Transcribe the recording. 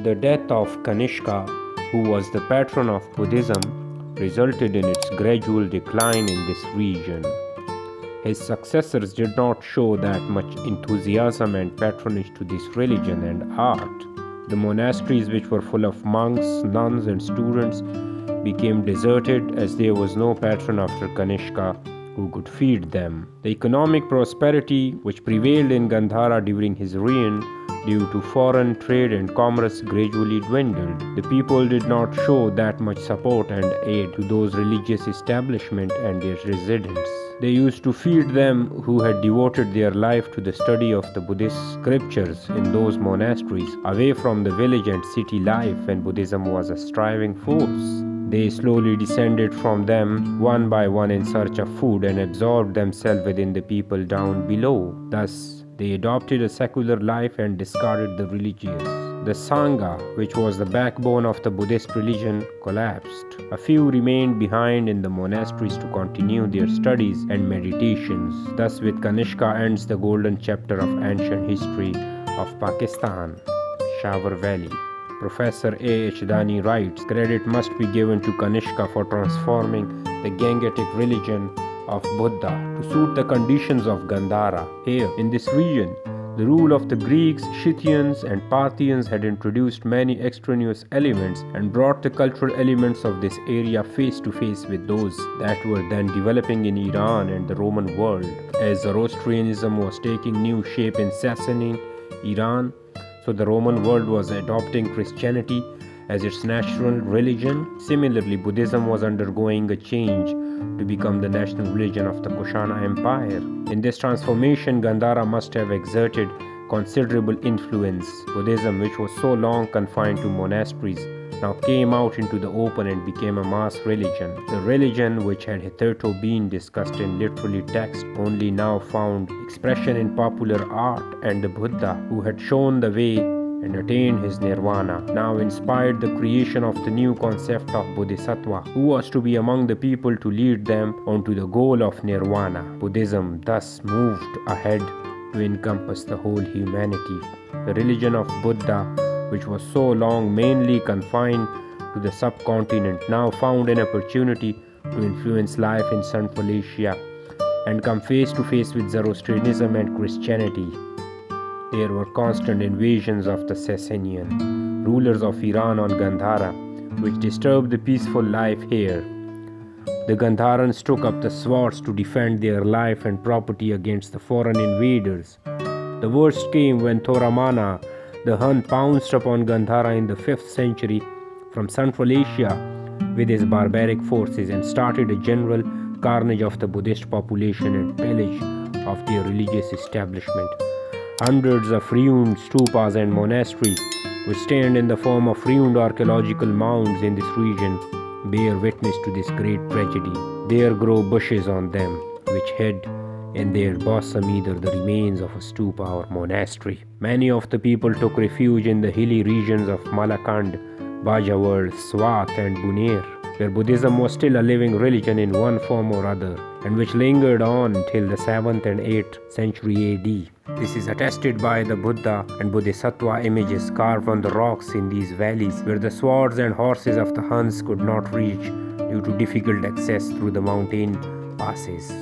The death of Kanishka, who was the patron of Buddhism, resulted in its gradual decline in this region. His successors did not show that much enthusiasm and patronage to this religion and art. The monasteries, which were full of monks, nuns, and students, became deserted as there was no patron after Kanishka who could feed them. The economic prosperity which prevailed in Gandhara during his reign due to foreign trade and commerce gradually dwindled. The people did not show that much support and aid to those religious establishments and their residents. They used to feed them who had devoted their life to the study of the Buddhist scriptures in those monasteries, away from the village and city life when Buddhism was a striving force. They slowly descended from them one by one in search of food and absorbed themselves within the people down below. Thus, they adopted a secular life and discarded the religious. The Sangha, which was the backbone of the Buddhist religion, collapsed. A few remained behind in the monasteries to continue their studies and meditations. Thus, with Kanishka ends the golden chapter of ancient history of Pakistan, Peshawar Valley. Professor A.H. Dani writes, credit must be given to Kanishka for transforming the Gangetic religion of Buddha to suit the conditions of Gandhara. Here, in this region, the rule of the Greeks, Scythians, and Parthians had introduced many extraneous elements and brought the cultural elements of this area face to face with those that were then developing in Iran and the Roman world. As Zoroastrianism was taking new shape in Sassanid Iran, so the Roman world was adopting Christianity as its national religion. Similarly, Buddhism was undergoing a change to become the national religion of the Kushana Empire. In this transformation, Gandhara must have exerted considerable influence. Buddhism, which was so long confined to monasteries, now came out into the open and became a mass religion. The religion, which had hitherto been discussed in literary text, only now found expression in popular art, and the Buddha, who had shown the way and attained his nirvana, now inspired the creation of the new concept of Bodhisattva, who was to be among the people to lead them onto the goal of nirvana. Buddhism thus moved ahead to encompass the whole humanity. The religion of Buddha, which was so long mainly confined to the subcontinent, now found an opportunity to influence life in Central Asia and come face to face with Zoroastrianism and Christianity. There were constant invasions of the Sasanian rulers of Iran on Gandhara, which disturbed the peaceful life here. The Gandharans took up the swords to defend their life and property against the foreign invaders. The worst came when Thoramana, the Hun, pounced upon Gandhara in the 5th century from Central Asia with his barbaric forces and started a general carnage of the Buddhist population and pillage of their religious establishment. Hundreds of ruined stupas and monasteries, which stand in the form of ruined archaeological mounds in this region, bear witness to this great tragedy. There grow bushes on them, which hid in their bosom either the remains of a stupa or monastery. Many of the people took refuge in the hilly regions of Malakand, Peshawar, Swat, and Buner, where Buddhism was still a living religion in one form or other, and which lingered on till the 7th and 8th century AD. This is attested by the Buddha and Bodhisattva images carved on the rocks in these valleys, where the swords and horses of the Huns could not reach due to difficult access through the mountain passes.